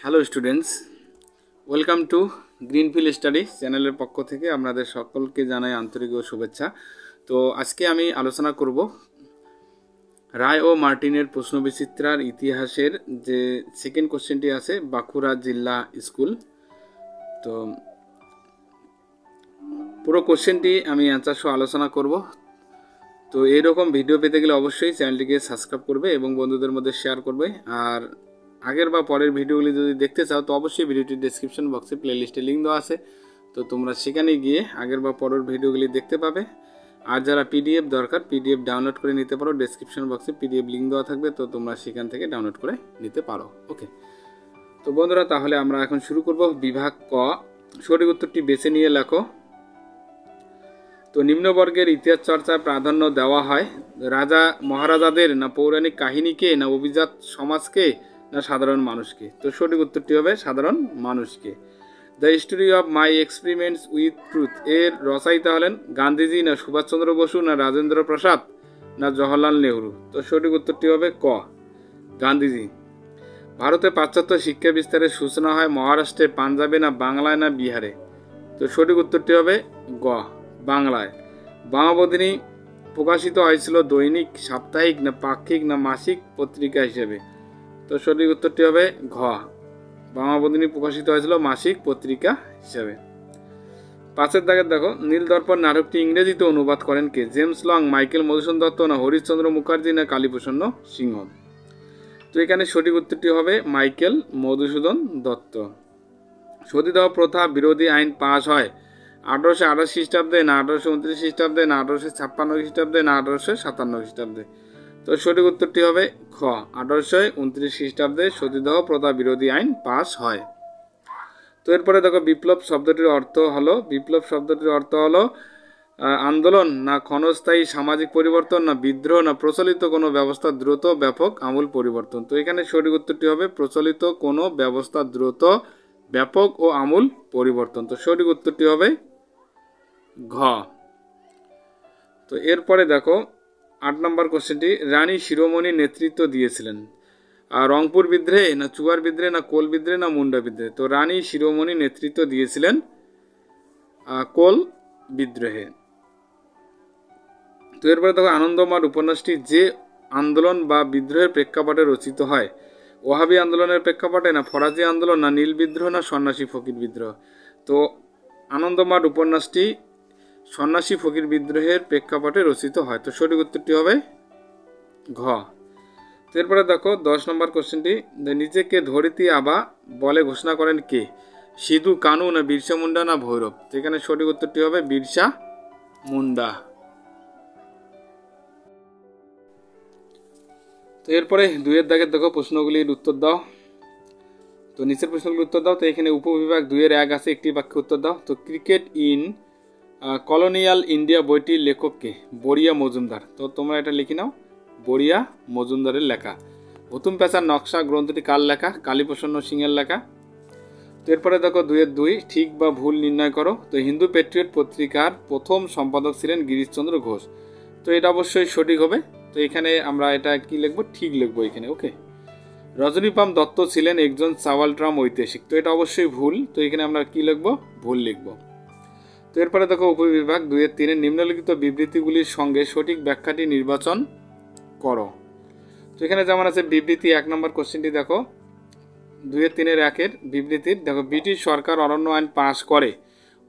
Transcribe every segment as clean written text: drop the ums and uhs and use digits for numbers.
Hello students, welcome to greenfield study চ্যানেলের পক্ষ থেকে আপনাদের সকলকে জানাই আন্তরিক ও শুভেচ্ছা। তো আজকে আমি আলোচনা করব রায় ও মার্টিনের প্রশ্নবিচিত্রার ইতিহাসের যে সেকেন্ড কোশ্চেনটি আছে বাঁকুড়া জেলা স্কুল। তো পুরো কোশ্চেনটি আমি অ্যান্সার সহ আলোচনা করব। তো এইরকম ভিডিও পেতে গেলে অবশ্যই চ্যানেলটিকে সাবস্ক্রাইব করবে এবং বন্ধুদের মধ্যে শেয়ার করবে। আর আগের বা পরের ভিডিওগুলি যদি দেখতে চাও তো অবশ্যই ভিডিওটির ডেসক্রিপশন বক্সে প্লেলিস্টে লিঙ্ক দেওয়া আছে, তো তোমরা সেখানে গিয়ে আগের বা পরের ভিডিওগুলি দেখতে পাবে। আর যারা পিডিএফ দরকার পিডিএফ ডাউনলোড করে নিতে পারো, ডেসক্রিপশন বক্সে পিডিএফ লিঙ্ক দেওয়া থাকবে, তো তোমরা সেখান থেকে ডাউনলোড করে নিতে পারো। ওকে, তো বন্ধুরা তাহলে আমরা এখন শুরু করব। বিভাগ ক, সঠিক উত্তরটি বেছে নিয়ে লেখো। তো নিম্নবর্গের ইতিহাস চর্চায় প্রাধান্য দেওয়া হয় রাজা মহারাজাদের, না পৌরাণিক কাহিনীকে, না অভিজাত সমাজকে, না সাধারণ মানুষকে? তো সঠিক উত্তরটি হবে সাধারণ মানুষকে। The history of my experiments with truth এর রচয়িতা হলেন গান্ধীজি, না সুভাষচন্দ্র বসু, না রাজেন্দ্র প্রসাদ, না জওহরলাল নেহরু? তো সঠিক উত্তরটি হবে ক, গান্ধীজি। ভারতে পাশ্চাত্য শিক্ষা বিস্তারের সূচনা হয় মহারাষ্ট্রে, পাঞ্জাবে, না বাংলায়, না বিহারে? তো সঠিক উত্তরটি হবে গ, বাংলায়। বামাবধিনী প্রকাশিত হয়েছিল দৈনিক, সাপ্তাহিক, না পাক্ষিক, না মাসিক পত্রিকা হিসেবে? তো সঠিক উত্তরটি হবে ঘ, বামাবধিনী প্রকাশিত হয়েছিল মাসিক পত্রিকা হিসেবে। পাঁচের দাগের দেখো, নীলদর্পণ নাটকটি ইংরেজিতে অনুবাদ করেন কে? জেমস লং, মাইকেল মধুসূদন দত্ত, না হরিশচন্দ্র মুখার্জি, না কালীপ্রসন্ন সিংহ? তো এখানে সঠিক উত্তরটি হবে মাইকেল মধুসূদন দত্ত। সতীদাহ প্রথা বিরোধী আইন পাশ হয় 1828 খ্রিস্টাব্দে, না 1829 খ্রিস্টাব্দে, না 1856 খ্রিস্টাব্দে, না 1857 খ্রিস্টাব্দে? তো সঠিক উত্তরটি হবে খ, 1829 খ্রিস্টাব্দে সতীদাহ প্রথা বিরোধী আইন পাশ হয়। তো এরপরে দেখো, বিপ্লব শব্দটির অর্থ হলো, বিপ্লব শব্দটির অর্থ হলো আন্দোলন, না ক্ষণস্থায়ী সামাজিক পরিবর্তন, না বিদ্রোহ, না প্রচলিত কোনো ব্যবস্থা দ্রুত ব্যাপক আমূল পরিবর্তন? তো এখানে সঠিক উত্তরটি হবে প্রচলিত কোনো ব্যবস্থা দ্রুত ব্যাপক ও আমূল পরিবর্তন। তো সঠিক উত্তরটি হবে ঘ। তো এরপরে দেখো 8 নম্বর কোশ্চেনটি, রানী শিরোমণি নেতৃত্ব দিয়েছিলেন রংপুর বিদ্রোহে, না চুয়ার বিদ্রোহে, না কোল বিদ্রোহে, না মুন্ডা বিদ্রোহে? তো রানী শিরোমণি নেতৃত্ব দিয়েছিলেন কোল বিদ্রোহে। তো এরপরে দেখো, আনন্দমাঠ উপন্যাসটি যে আন্দোলন বা বিদ্রোহের প্রেক্ষাপটে রচিত হয়? ওহাবি আন্দোলনের প্রেক্ষাপটে, না ফরাজি আন্দোলন, না নীল বিদ্রোহ, না সন্ন্যাসী ফকির বিদ্রোহ? তো আনন্দমাঠ উপন্যাসটি সন্ন্যাসী ফকির বিদ্রোহের প্রেক্ষাপটে রচিত হয়। তো সঠিক উত্তরটি হবে ঘ। তো এরপরে দেখো 10 নম্বর কোশ্চেনটি, নিজেকে ধরিত্রী আবা বলে ঘোষণা করেন কে? সিধু কানু, না বিরসা মুন্ডা, না ভৈরব? তো এখানে সঠিক উত্তরটি হবে বিরসা মুন্ডা। তো এরপরে 2 এর দাগের দেখো, প্রশ্নগুলির উত্তর দাও। তো নিচের প্রশ্নগুলির উত্তর দাও। তো এখানে উপবিভাগ 2 এর 1 আছে, একটি বাক্যে উত্তর দাও। তো ক্রিকেট ইন কলোনিয়াল ইন্ডিয়া বইটির লেখককে? বড়িয়া মজুমদার। তো তোমরা এটা লিখে নাও, বড়িয়া মজুমদারের লেখা। হুতুম প্যাঁচার নকশা গ্রন্থটি কার লেখা? কালীপ্রসন্ন সিংহের লেখা। তো এরপরে দেখো 2 এর 2, ঠিক বা ভুল নির্ণয় করো। তো হিন্দু পেট্রিয়ট পত্রিকার প্রথম সম্পাদক ছিলেন গিরিশচন্দ্র ঘোষ। তো এটা অবশ্যই সঠিক হবে। তো এখানে আমরা এটা কি লিখবো? ঠিক লিখবো এখানে। ওকে। রজনীপাম দত্ত ছিলেন একজন সাওয়ালট্রাম ঐতিহাসিক। তো এটা অবশ্যই ভুল। তো এখানে আমরা কি লিখবো? ভুল লিখবো। তো এরপরে দেখো উপবিভাগ 2 এর 3, নিম্নলিখিত বিবৃতিগুলির সঙ্গে সঠিক ব্যাখ্যাটি নির্বাচন করো। তো এখানে যেমন আছে বিবৃতি 1 নম্বর কোশ্চেনটি দেখো, 2 এর 3 এর 1 এর বিবৃতির দেখো, ব্রিটিশ সরকার অরণ্য আইন পাশ করে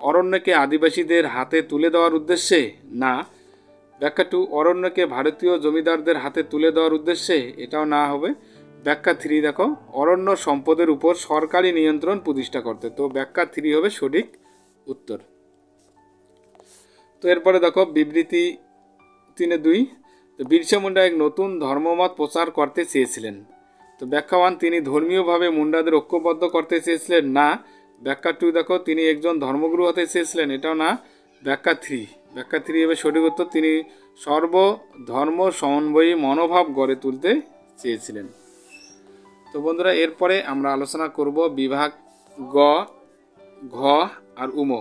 অরণ্যকে আদিবাসীদের হাতে তুলে দেওয়ার উদ্দেশ্যে, না ব্যাখ্যা 2 অরণ্যকে ভারতীয় জমিদারদের হাতে তুলে দেওয়ার উদ্দেশ্যে? এটাও না হবে। ব্যাখ্যা 3 দেখো, অরণ্য সম্পদের উপর সরকারি নিয়ন্ত্রণ প্রতিষ্ঠা করতে। তো ব্যাখ্যা 3 হবে সঠিক উত্তর। তো এরপরে দেখো বিবৃতি 3 এর 2, তো বিরসা মুন্ডা এক নতুন ধর্মমত প্রচার করতে চেয়েছিলেন। তো ব্যাখ্যা 1 তিনি ধর্মীয়ভাবে মুন্ডাদের ঐক্যবদ্ধ করতে চেয়েছিলেন, না ব্যাখ্যা 2 দেখো তিনি একজন ধর্মগুরু হতে চেয়েছিলেন, এটাও না। ব্যাখ্যা 3 হবে সঠিক উত্তর, তিনি সর্বধর্ম সমন্বয়ী মনোভাব গড়ে তুলতে চেয়েছিলেন। তো বন্ধুরা এরপরে আমরা আলোচনা করব বিভাগ গ, ঘ আর উম।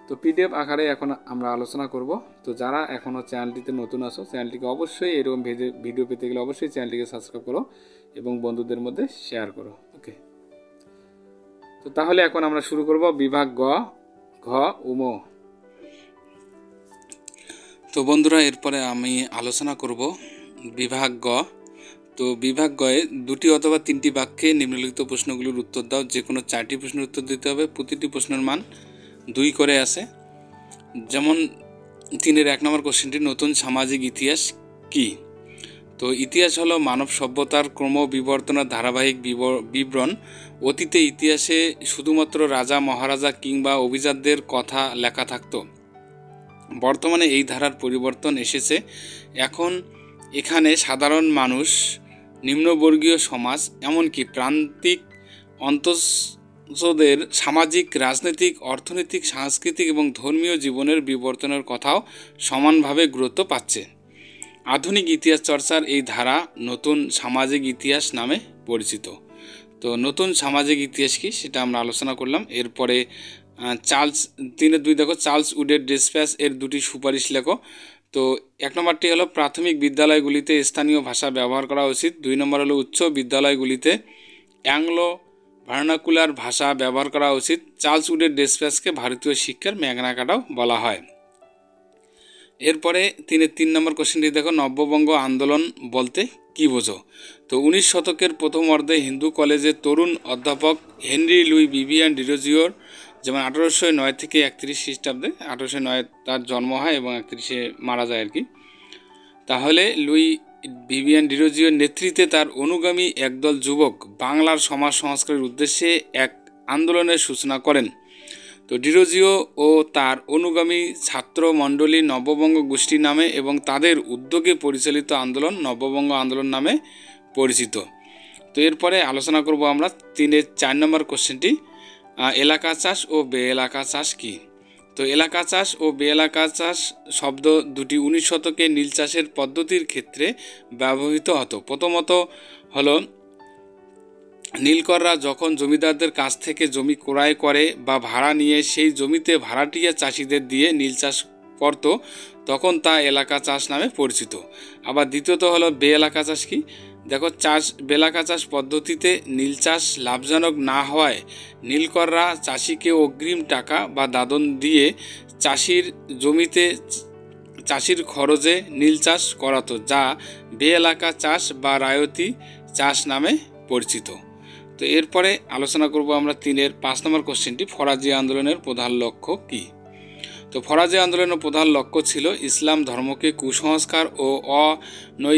তো পিডিএফ আকারে এখন আমরা আলোচনা করব। তো যারা এখনও চ্যানেলটিতে নতুন আসো চ্যানেলটিকে অবশ্যই এরকম ভিডিও পেতে গেলে অবশ্যই চ্যানেলটিকে সাবস্ক্রাইব করো এবং বন্ধুদের মধ্যে শেয়ার করো। ওকে। তো তাহলে এখন আমরা শুরু করব বিভাগ গ, ঘ ও ম। তো বন্ধুরা, এরপরে আমি আলোচনা করব বিভাগ গ। তো বিভাগ গয়ে 2টি অথবা 3টি বাক্যে নিম্নলিখিত প্রশ্নগুলোর উত্তর দাও। যে কোনো 4টি প্রশ্নের উত্তর দিতে হবে। প্রতিটি প্রশ্নের মান 2 করে আছে। যেমন 3-এর 1 নম্বর কোশ্চেনটি, নতুন সামাজিক ইতিহাস কি? তো ইতিহাস হলো মানব সভ্যতার ক্রমবিবর্তনের ধারাবাহিক বিবরণ। অতীতে ইতিহাসে শুধুমাত্র রাজা মহারাজা কিংবা অভিজাতদের কথা লেখা থাকতো। বর্তমানে এই ধারার পরিবর্তন এসেছে। এখন এখানে সাধারণ মানুষ, নিম্নবর্গীয় সমাজ, এমনকি প্রান্তিক অন্তঃসদের সামাজিক, রাজনৈতিক, অর্থনৈতিক, সাংস্কৃতিক এবং ধর্মীয় জীবনের বিবর্তনের কথাও সমানভাবে গুরুত্ব পাচ্ছে। আধুনিক ইতিহাস চর্চার এই ধারা নতুন সামাজিক ইতিহাস নামে পরিচিত। তো নতুন সামাজিক ইতিহাস কি সেটা আমরা আলোচনা করলাম। এরপরে 3-2 দেখো, চার্লস উডের ডিসপ্যাচ এর 2টি সুপারিশ লেখো। তো 1 নম্বরটি হলো প্রাথমিক বিদ্যালয়গুলিতে স্থানীয় ভাষা ব্যবহার করা উচিত। 2 নম্বর হলো উচ্চ বিদ্যালয়গুলিতে অ্যাংলো ভার্নাকুলার ভাষা ব্যবহার করা উচিত। চার্লস উডের ডিসপ্যাচকে ভারতীয় শিক্ষার ম্যাগনা কার্টাও বলা হয়। এরপরে 3 নম্বর কোশ্চেনটি দেখো, নব্যবঙ্গ আন্দোলন বলতে কি বোঝো? তো 19 শতকের প্রথম অর্ধে হিন্দু কলেজের তরুণ অধ্যাপক হেনরি লুই ভিভিয়ান ডিরোজিওর, যেমন 1809 থেকে 31 খ্রিস্টাব্দে, 1809 তার জন্ম হয় এবং 31-এ মারা যায় আর কি। তাহলে লুই ভিভিয়ান ডিরোজিওর নেতৃত্বে তার অনুগামী একদল যুবক বাংলার সমাজ সংস্কারের উদ্দেশ্যে এক আন্দোলনের সূচনা করেন। তো ডিরোজিও ও তার অনুগামী ছাত্র মণ্ডলী নববঙ্গ গোষ্ঠী নামে এবং তাদের উদ্যোগে পরিচালিত আন্দোলন নববঙ্গ আন্দোলন নামে পরিচিত। তো এরপরে আলোচনা করব আমরা 3-এর 4 নম্বর কোশ্চেনটি, এলাকা চাষ ও বে এলাকা চাষ কি? তো এলাকা চাষ ও বে এলাকা চাষ শব্দ দুটি 19 শতকে নীল চাষের পদ্ধতির ক্ষেত্রে ব্যবহৃত হতো। প্রথমত হলো, নীলকররা যখন জমিদারদের কাছ থেকে জমি ক্রয় করে বা ভাড়া নিয়ে সেই জমিতে ভাড়াটিয়া চাষিদের দিয়ে নীল চাষ করত, তখন তা এলাকা চাষ নামে পরিচিত। আবার দ্বিতীয়ত হলো বে এলাকা চাষ কি? দেখো, বেলাকা চাষ পদ্ধতিতে নীল চাষ লাভজনক না হওয়ায় নীলকররা চাষিকে অগ্রিম টাকা বা দাদন দিয়ে চাষির জমিতে চাষির খরচে নীল চাষ করাতো, যা বে এলাকা চাষ বা রায়তি চাষ নামে পরিচিত। তো এরপরে আলোচনা করব আমরা 3-এর 5 নম্বর কোশ্চেনটি, ফরাজি আন্দোলনের প্রধান লক্ষ্য কি? তো ফরাজি আন্দোলনের প্রধান লক্ষ্য ছিল ইসলাম ধর্মকে কুসংস্কার ও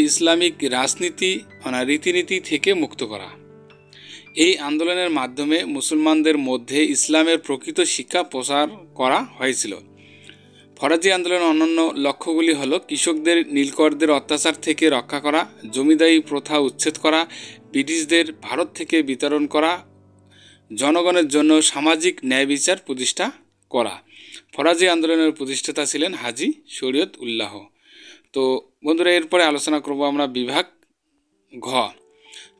ইসলামিক রাজনীতি রীতিনীতি থেকে মুক্ত করা। এই আন্দোলনের মাধ্যমে মুসলমানদের মধ্যে ইসলামের প্রকৃত শিক্ষা প্রচার করা হয়েছিল। ফরাজি আন্দোলনের অন্যান্য লক্ষ্যগুলি হলো কৃষকদের নীলকরদের অত্যাচার থেকে রক্ষা করা, জমিদারি প্রথা উচ্ছেদ করা, ব্রিটিশদের ভারত থেকে বিতরণ করা, জনগণের জন্য সামাজিক ন্যায় বিচার প্রতিষ্ঠা করা। ফরাজি আন্দোলনের প্রতিষ্ঠাতা ছিলেন হাজী শরীয়ত উল্লাহ। তো বন্ধুরা, এরপরে আলোচনা করব আমরা বিভাগ ঘ।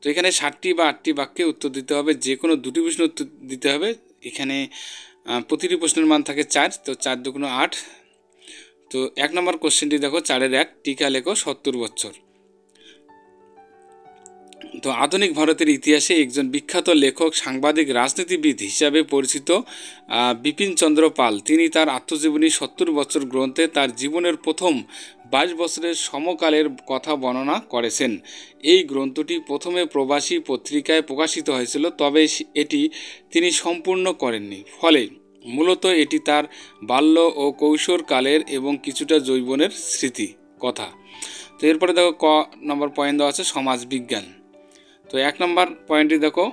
তো এখানে 7টি বা 8টি বাক্যে উত্তর দিতে হবে। যে কোনো 2টি প্রশ্ন উত্তর দিতে হবে। এখানে প্রতিটি প্রশ্নের মান থাকে 4, তো 4 দুগুণ 8। তো 1 নম্বর কোশ্চেনটি দেখো, 4-এর 1, টিকা লেখো 70 বছর। তো আধুনিক ভারতের ইতিহাসে একজন বিখ্যাত লেখক, সাংবাদিক, রাজনীতিবিদ হিসাবে পরিচিত বিপিন চন্দ্র পাল, তিনি তার আত্মজীবনী 70 বছর গ্রন্থে তার জীবনের প্রথম 22 বছরের সমকালের কথা বর্ণনা করেছেন। এই গ্রন্থটি প্রথমে প্রবাসী পত্রিকায় প্রকাশিত হয়েছিল, তবে এটি তিনি সম্পূর্ণ করেননি। ফলে মূলত এটি তার বাল্য ও কৈশোরকালের এবং কিছুটা যৌবনের স্মৃতি কথা। তো এরপরে দেখো, ক নম্বর পয়েন্ট দেওয়া আছে সমাজবিজ্ঞান। তো 1 নম্বর পয়েন্টটি দেখো,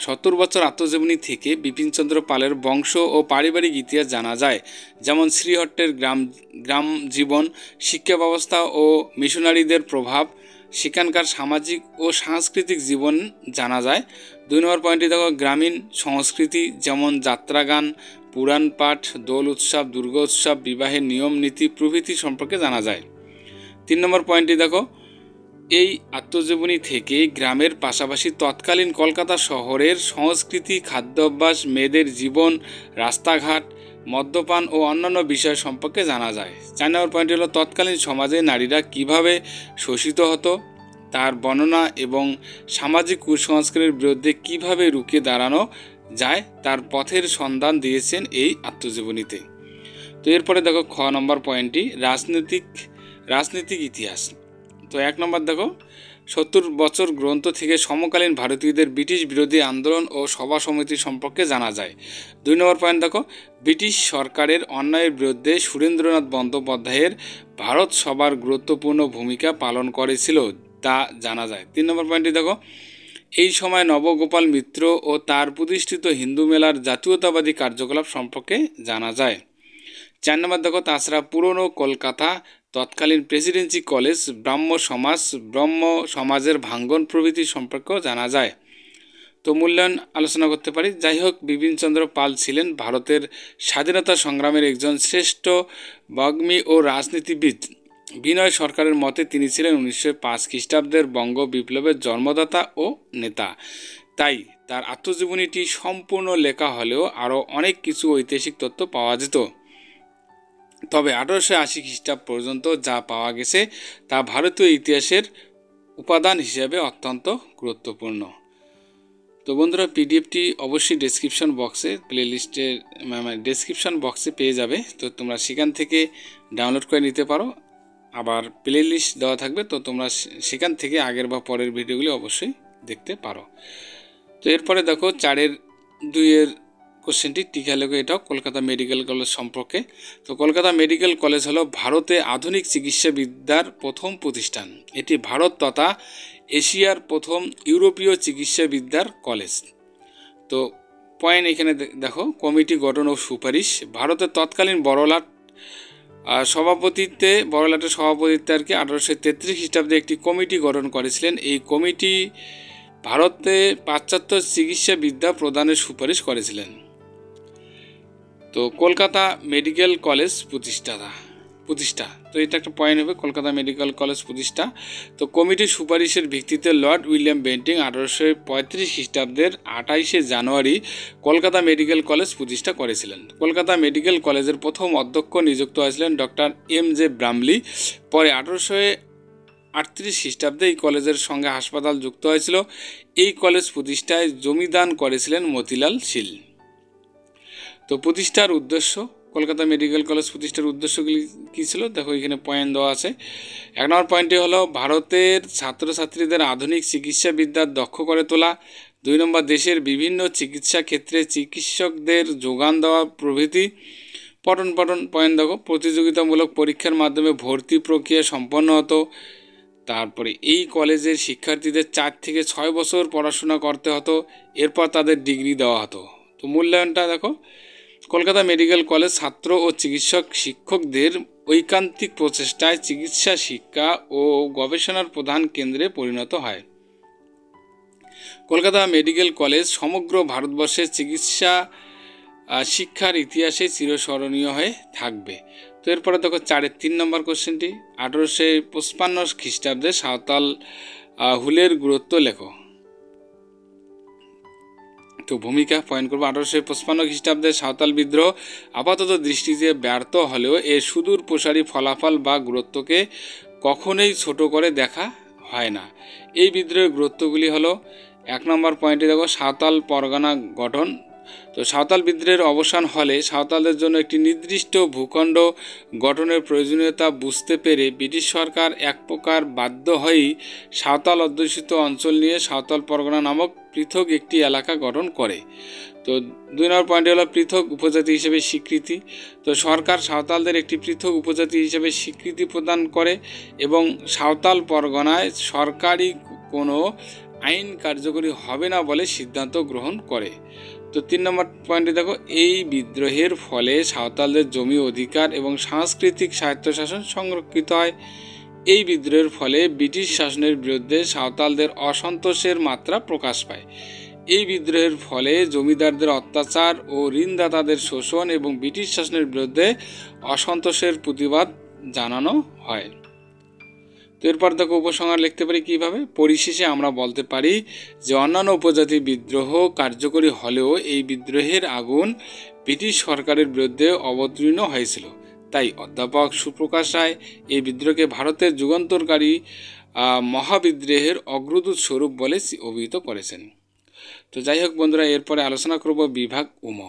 70 বছর আত্মজীবনী থেকে বিপিনচন্দ্র পালের বংশ ও পারিবারিক ইতিহাস জানা যায়। যেমন শ্রীহট্টের গ্রাম জীবন, শিক্ষা ব্যবস্থা ও মিশনারিদের প্রভাব, সেখানকার সামাজিক ও সাংস্কৃতিক জীবন জানা যায়। 2 নম্বর পয়েন্টটি দেখো, গ্রামীণ সংস্কৃতি যেমন যাত্রাগান, পুরাণ পাঠ, দোল উৎসব, দুর্গা উৎসব, বিবাহের নিয়ম নীতি প্রভৃতি সম্পর্কে জানা যায়। 3 নম্বর পয়েন্টটি দেখো, এই আত্মজীবনী থেকে গ্রামের পাশাপাশি তৎকালীন কলকাতা শহরের সংস্কৃতি, খাদ্যাভ্যাস, মেয়েদের জীবন, রাস্তাঘাট, মদ্যপান ও অন্যান্য বিষয় সম্পর্কে জানা যায়। 4 নম্বর পয়েন্ট হলো তৎকালীন সমাজে নারীরা কিভাবে শোষিত হতো। তার বর্ণনা এবং সামাজিক কুসংস্কারের বিরুদ্ধে কিভাবে রুখে দাঁড়ানো যায় তার পথের সন্ধান দিয়েছেন এই আত্মজীবনীতে। তো এরপরে দেখো খ নম্বর পয়েন্টটি রাজনৈতিক ইতিহাস। তো 1 নম্বর দেখো 70 বছর গ্রন্থ থেকে সমকালীন ভারতীয়দের ব্রিটিশ বিরোধী আন্দোলন ও সভা সমিতি সম্পর্কে জানা যায়। 2 নম্বর পয়েন্ট দেখো ব্রিটিশ সরকারের অন্যায়ের বিরুদ্ধে সুরেন্দ্রনাথ বন্দ্যোপাধ্যায়ের ভারত সভার গুরুত্বপূর্ণ ভূমিকা পালন করেছিল তা জানা যায়। 3 নম্বর পয়েন্টটি দেখো এই সময় নবগোপাল মিত্র ও তার প্রতিষ্ঠিত হিন্দু মেলার জাতীয়তাবাদী কার্যকলাপ সম্পর্কে জানা যায়। 4 নম্বর দেখো তাছাড়া পুরনো কলকাতা, তৎকালীন প্রেসিডেন্সি কলেজ, ব্রাহ্ম সমাজের ভাঙ্গন প্রভৃতি সম্পর্কেও জানা যায়। তো মূল্যায়ন আলোচনা করতে পারি। যাই হোক, বিপিনচন্দ্র পাল ছিলেন ভারতের স্বাধীনতা সংগ্রামের একজন শ্রেষ্ঠ বাগ্মী ও রাজনীতিবিদ। বিনয় সরকারের মতে তিনি ছিলেন 1905 খ্রিস্টাব্দের বঙ্গ বিপ্লবের জন্মদাতা ও নেতা। তাই তার আত্মজীবনীটি সম্পূর্ণ লেখা হলেও আরও অনেক কিছু ঐতিহাসিক তথ্য পাওয়া যেত। তবে 1880 খ্রিস্টাব্দ পর্যন্ত যা পাওয়া গেছে তা ভারতীয় ইতিহাসের উপাদান হিসেবে অত্যন্ত গুরুত্বপূর্ণ। তো বন্ধুরা, পিডিএফটি অবশ্যই ডেসক্রিপশন বক্সে পেয়ে যাবে। তো তোমরা সেখান থেকে ডাউনলোড করে নিতে পারো। আবার প্লে লিস্ট দেওয়া থাকবে, তো তোমরা সেখান থেকে আগের বা পরের ভিডিওগুলি অবশ্যই দেখতে পারো। তো এরপরে দেখো 4-2 কোশ্চেনটি টিকা লেখো। এটাও কলকাতা মেডিকেল কলেজ সম্পর্কে। তো কলকাতা মেডিকেল কলেজ হলো ভারতে আধুনিক চিকিৎসা বিদ্যার প্রথম প্রতিষ্ঠান। এটি ভারত তথা এশিয়ার প্রথম ইউরোপীয় চিকিৎসা বিদ্যার কলেজ। তো পয়েন্ট এখানে দেখো কমিটি গঠন ও সুপারিশ। ভারতের তৎকালীন বড়লাটের সভাপতিত্বে আর কি 1833 খ্রিস্টাব্দে একটি কমিটি গঠন করেছিলেন। এই কমিটি ভারতে পাশ্চাত্য চিকিৎসা বিদ্যা প্রদানের সুপারিশ করেছিলেন। তো কলকাতা মেডিকেল কলেজ প্রতিষ্ঠা। তো এটা একটা পয়েন্ট হবে, কলকাতা মেডিকেল কলেজ প্রতিষ্ঠা। তো কমিটির সুপারিশের ভিত্তিতে লর্ড উইলিয়াম বেন্টিং 1835 খ্রিস্টাব্দের 28শে জানুয়ারি কলকাতা মেডিকেল কলেজ প্রতিষ্ঠা করেছিলেন। কলকাতা মেডিকেল কলেজের প্রথম অধ্যক্ষ নিযুক্ত হয়েছিলেন ডক্টর এম.জে. ব্রামলি। পরে 1838 খ্রিস্টাব্দে এই কলেজের সঙ্গে হাসপাতাল যুক্ত হয়েছিল। এই কলেজ প্রতিষ্ঠায় জমিদান করেছিলেন মতিলাল শীল। তো প্রতিষ্ঠার উদ্দেশ্য, কলকাতা মেডিকেল কলেজ প্রতিষ্ঠার উদ্দেশ্যগুলি কী ছিল দেখো এখানে পয়েন্ট দেওয়া আছে। 1 নম্বর পয়েন্টটি হলো ভারতের ছাত্রছাত্রীদের আধুনিক চিকিৎসা বিদ্যার দক্ষ করে তোলা। 2 নম্বর দেশের বিভিন্ন চিকিৎসা ক্ষেত্রে চিকিৎসকদের যোগান দেওয়া প্রভৃতি। পঠন পয়েন্ট দেখো প্রতিযোগিতামূলক পরীক্ষার মাধ্যমে ভর্তি প্রক্রিয়া সম্পন্ন হতো। তারপরে এই কলেজের শিক্ষার্থীদের 4 থেকে 6 বছর পড়াশোনা করতে হতো, এরপর তাদের ডিগ্রি দেওয়া হতো। তো মূল্যায়নটা দেখো কলকাতা মেডিকেল কলেজ ছাত্র ও শিক্ষকদের ঐকান্তিক প্রচেষ্টায় চিকিৎসা শিক্ষা ও গবেষণার প্রধান কেন্দ্রে পরিণত হয়। কলকাতা মেডিকেল কলেজ সমগ্র ভারতবর্ষের চিকিৎসা শিক্ষার ইতিহাসে চিরস্মরণীয় হয়ে থাকবে। তো এরপরে দেখো 4-3 নম্বর কোশ্চেনটি 1855 খ্রিস্টাব্দে সাঁওতাল হুলের গুরুত্ব লেখো। তো ভূমিকা পয়েন্ট করবো। 1855 খ্রিস্টাব্দে সাঁওতাল বিদ্রোহ আপাতত দৃষ্টিতে ব্যর্থ হলেও এর সুদূর প্রসারী ফলাফল বা গুরুত্বকে কখনোই ছোট করে দেখা হয় না। এই বিদ্রোহের গুরুত্বগুলি হলো 1 নম্বর পয়েন্টে দেখো সাঁওতাল পরগনা গঠন। তো সাঁওতাল বিদ্রোহের অবসান হলে সাঁওতালদের জন্য একটি নির্দিষ্ট ভূখণ্ড গঠনের প্রয়োজনীয়তা বুঝতে পেরে ব্রিটিশ সরকার এক প্রকার বাধ্য হয়েই সাঁওতাল অধ্যুষিত অঞ্চল নিয়ে সাঁওতাল পরগনা নামক পৃথক একটি এলাকা গঠন করে। তো 2 নম্বর পয়েন্টে হলো পৃথক উপজাতি হিসেবে স্বীকৃতি। তো সরকার সাঁওতালদের একটি পৃথক উপজাতি হিসেবে স্বীকৃতি প্রদান করে এবং সাঁওতাল পরগনায় সরকারি কোনো আইন কার্যকরী হবে না বলে সিদ্ধান্ত গ্রহণ করে। তো 3 নম্বর পয়েন্টে দেখো এই বিদ্রোহের ফলে সাঁওতালদের জমি অধিকার এবং সাংস্কৃতিক স্বায়ত্তশাসন সংরক্ষিত হয়। এই বিদ্রোহের ফলে ব্রিটিশ শাসনের বিরুদ্ধে সাঁওতালদের অসন্তোষের মাত্রা প্রকাশ পায়। এই বিদ্রোহের ফলে জমিদারদের অত্যাচার ও ঋণদাতাদের শোষণ এবং ব্রিটিশ শাসনের বিরুদ্ধে অসন্তোষের প্রতিবাদ জানানো হয়। তো এরপর দেখো উপসংহার লিখতে পারি কীভাবে। পরিশেষে আমরা বলতে পারি যে অন্যান্য উপজাতি বিদ্রোহ কার্যকরী হলেও এই বিদ্রোহের আগুন ব্রিটিশ সরকারের বিরুদ্ধে অবতীর্ণ হয়েছিল, তাই অধ্যাপক সুপ্রকাশ রায় এই বিদ্রোহকে ভারতের যুগান্তরকারী মহাবিদ্রোহের অগ্রদূত স্বরূপ বলে অভিহিত করেছেন। তো যাই হোক বন্ধুরা, এরপরে আলোচনা করব বিভাগ উম।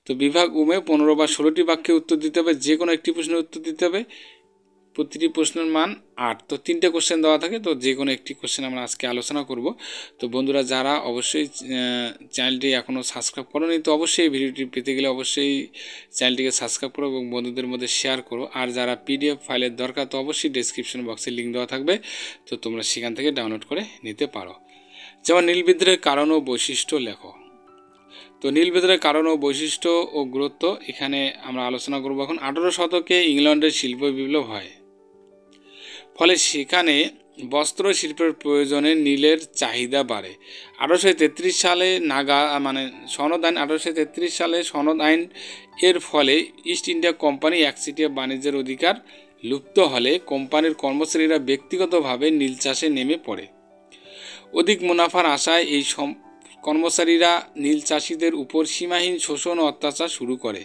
তো বিভাগ উমে 15 বা 16টি বাক্যে উত্তর দিতে হবে, যে কোনো একটি প্রশ্নের উত্তর দিতে হবে। প্রতিটি প্রশ্নের মান 8। তো 3টে কোশ্চেন দেওয়া থাকে, তো যে কোনো একটি কোশ্চেন আমরা আজকে আলোচনা করব। তো বন্ধুরা, যারা অবশ্যই চ্যানেলটি এখনও সাবস্ক্রাইব করোনি, তো অবশ্যই ভিডিওটি পেতে গেলে অবশ্যই চ্যানেলটিকে সাবস্ক্রাইব করো এবং বন্ধুদের মধ্যে শেয়ার করো। আর যারা পিডিএফ ফাইলের দরকার, তো অবশ্যই ডেসক্রিপশন বক্সে লিঙ্ক দেওয়া থাকবে, তো তোমরা সেখান থেকে ডাউনলোড করে নিতে পারো। যেমন নীল বিদ্রোহের কারণ ও বৈশিষ্ট্য লেখো। তো নীল বিদ্রোহের কারণ ও বৈশিষ্ট্য ও গুরুত্ব এখানে আমরা আলোচনা করব। এখন 18 শতকে ইংল্যান্ডের শিল্প বিপ্লব হয়, ফলে সেখানে বস্ত্র শিল্পের প্রয়োজনে নীলের চাহিদা বাড়ে। 1833 সালে সনদ আইন 1833 সালে সনদ আইন এর ফলে ইস্ট ইন্ডিয়া কোম্পানি একচেটিয়া বাণিজ্যের অধিকার লুপ্ত হলে কোম্পানির কর্মচারীরা ব্যক্তিগতভাবে নীল চাষে নেমে পড়ে। অধিক মুনাফার আশায় এই কর্মচারীরা নীল চাষিদের উপর সীমাহীন শোষণ ও অত্যাচার শুরু করে।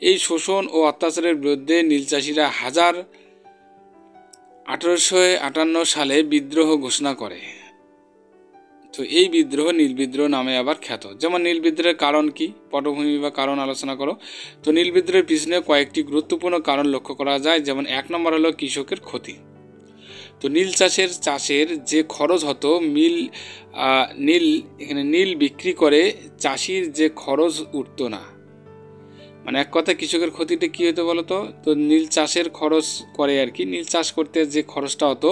এই শোষণ ও অত্যাচারের বিরুদ্ধে নীল চাষিরা 1858 সালে বিদ্রোহ ঘোষণা করে। তো এই বিদ্রোহ নীল বিদ্রোহ নামে আবার খ্যাত। যেমন নীল বিদ্রোহের কারণ কি, পটভূমি বা কারণ আলোচনা করো। তো নীল বিদ্রোহের পিছনে কয়েকটি গুরুত্বপূর্ণ কারণ লক্ষ্য করা যায়। যেমন 1 নম্বর হলো কৃষকের ক্ষতি। তো নীল চাষের যে খরচ হতো, নীল বিক্রি করে চাষির যে খরচ উঠতো না, মানে এক কথা কৃষকের ক্ষতিটা কী হতো বলো তো? তো নীল চাষের খরচ করে আর কি, নীল চাষ করতে যে খরচটা হতো,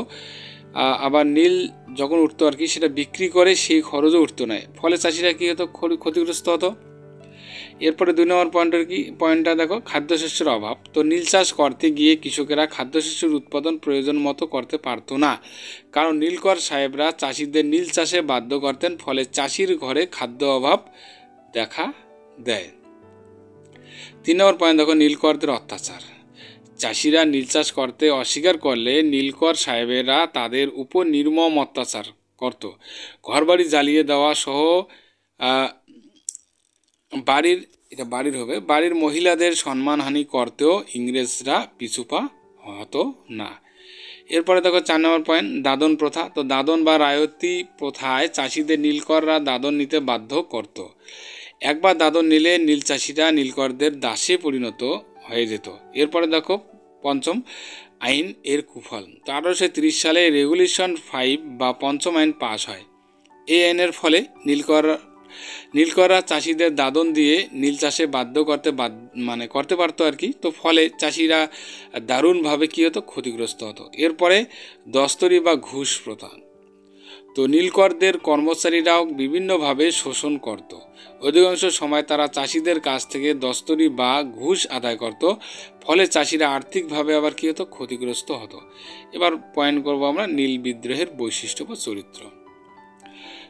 আবার নীল যখন উঠতো আর কি, সেটা বিক্রি করে সেই খরচও উঠতো না, ফলে চাষিরা কী হতো, ক্ষতিগ্রস্ত হতো। এরপরে 2 নম্বর পয়েন্টটা দেখো, খাদ্যশস্যের অভাব। তো নীল চাষ করতে গিয়ে কৃষকেরা খাদ্যশস্যের উৎপাদন প্রয়োজন মতো করতে পারতো না, কারণ নীলকর সাহেবরা চাষিদের নীল চাষে বাধ্য করতেন, ফলে চাষির ঘরে খাদ্য অভাব দেখা দেয়। 3 নম্বর পয়েন্ট দেখো, নীলকরদের অত্যাচার। চাষিরা নীল চাষ করতে অস্বীকার করলে নীলকর সাহেবেরা তাদের উপর নির্মম অত্যাচার করত। ঘরবাড়ি জ্বালিয়ে দেওয়া সহ বাড়ির মহিলাদের সম্মানহানি করতেও ইংরেজরা পিছুপা হতো না। এরপরে দেখো 4 নম্বর পয়েন্ট, দাদন প্রথা। তো দাদন বা রায়তি প্রথায় চাষিদের নীলকররা দাদন নিতে বাধ্য করত। একবার দাদন নিলে নীল চাষিরা নীলকরদের দাসে পরিণত হয়ে যেত। এরপরে দেখো 5ম আইন এর কুফল। তো 1830 সালে রেগুলেশন 5 বা 5ম আইন পাস হয়। এই আইনের ফলে নীলকররা চাষিদের দাদন দিয়ে নীল চাষে বাধ্য করতে পারতো আর কি। তো ফলে চাষিরা দারুণভাবে কী হতো, ক্ষতিগ্রস্ত হতো। এরপরে দস্তরি বা ঘুষ প্রথা। তো নীলকরদের কর্মচারীরাও বিভিন্নভাবে শোষণ করত। অধিকাংশ সময় তারা চাষিদের কাছ থেকে দস্তরি বা ঘুষ আদায় করত, ফলে চাষিরা আর্থিকভাবে আবার কী হতো, ক্ষতিগ্রস্ত হতো। এবার পয়েন্ট করব আমরা নীল বিদ্রোহের বৈশিষ্ট্য বা চরিত্র।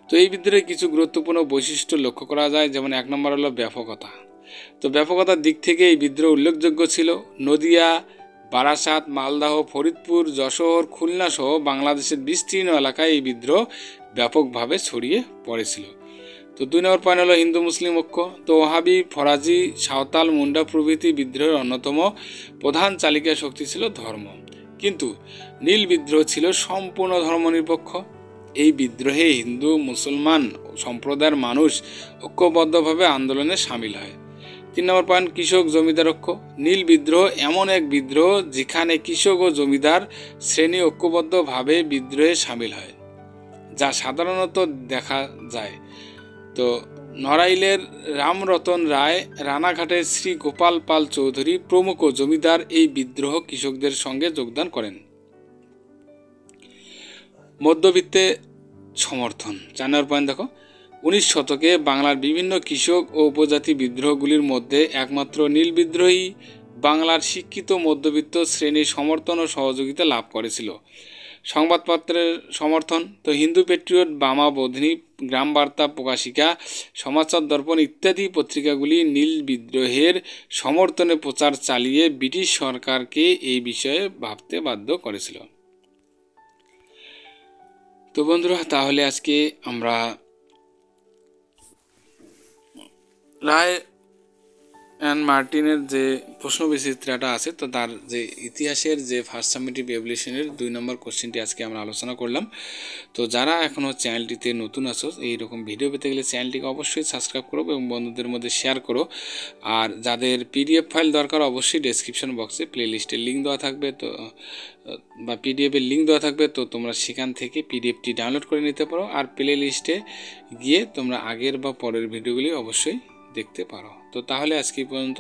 তো এই বিদ্রোহে কিছু গুরুত্বপূর্ণ বৈশিষ্ট্য লক্ষ্য করা যায়। যেমন 1 নম্বর হলো ব্যাপকতা। তো ব্যাপকতার দিক থেকে এই বিদ্রোহ উল্লেখযোগ্য ছিল। নদিয়া, বারাসাত, মালদহ, ফরিদপুর, যশোর, খুলনা সহ বাংলাদেশের বিস্তীর্ণ এলাকায় এই বিদ্রোহ ব্যাপকভাবে ছড়িয়ে পড়েছিল। তো 2 নম্বর পয়েন্ট হলো হিন্দু মুসলিম ঐক্য। তো ওহাবি, ফরাজি, সাঁওতাল, মুন্ডা প্রভৃতি বিদ্রোহের অন্যতম প্রধান চালিকা শক্তি ছিল ধর্ম, কিন্তু নীল বিদ্রোহ ছিল সম্পূর্ণ ধর্মনিরপেক্ষ। এই বিদ্রোহে হিন্দু মুসলমান সম্প্রদায়ের মানুষ ঐক্যবদ্ধভাবে আন্দোলনে সামিল হয়। 3 নম্বর পয়েন্ট, কৃষক জমিদার ঐক্য। নীল বিদ্রোহ এমন এক বিদ্রোহ যেখানে কৃষক ও জমিদার শ্রেণী ঐক্যবদ্ধভাবে বিদ্রোহে সামিল হয়, যা সাধারণত দেখা যায়। তো নড়াইলের রামরতন রায়, রানাঘাটের শ্রী গোপাল পাল চৌধুরী প্রমুখ জমিদার এই বিদ্রোহ কৃষকদের সঙ্গে যোগদান করেন। মধ্যবিত্তে সমর্থন। 4 নম্বর পয়েন্ট দেখো, 19 শতকে বাংলার বিভিন্ন কৃষক ও উপজাতি বিদ্রোহগুলির মধ্যে একমাত্র নীল বিদ্রোহী বাংলার শিক্ষিত মধ্যবিত্ত শ্রেণীর সমর্থন ও সহযোগিতা লাভ করেছিল। সংবাদপত্রের সমর্থন। তো হিন্দু পেট্রিয়ট, বামা বোধিনী, গ্রাম বার্তা প্রকাশিকা, সমাচার দর্পণ ইত্যাদি পত্রিকাগুলি নীল বিদ্রোহের সমর্থনে প্রচার চালিয়ে ব্রিটিশ সরকারকে এই বিষয়ে ভাবতে বাধ্য করেছিল। তো বন্ধুরা, তাহলে আজকে আমরা অ্যান মার্টিনের যে প্রশ্ন বিচিত্রাটা আছে, তো তার যে ইতিহাসের যে ফার্স্ট সামেটিভ এভলিউশনের 2 নম্বর কোশ্চেনটি আজকে আমরা আলোচনা করলাম। তো যারা এখনও চ্যানেলটিতে নতুন আছো, এইরকম ভিডিও পেতে গেলে চ্যানেলটিকে অবশ্যই সাবস্ক্রাইব করো এবং বন্ধুদের মধ্যে শেয়ার করো। আর যাদের পিডিএফ ফাইল দরকার, অবশ্যই ডেসক্রিপশন বক্সে প্লেলিস্টের লিঙ্ক দেওয়া থাকবে, তো বা পিডিএফের লিঙ্ক দেওয়া থাকবে, তো তোমরা সেখান থেকে পিডিএফটি ডাউনলোড করে নিতে পারো। আর প্লে লিস্টে গিয়ে তোমরা আগের বা পরের ভিডিওগুলি অবশ্যই দেখতে পারো। তো তাহলে আজকে পর্যন্ত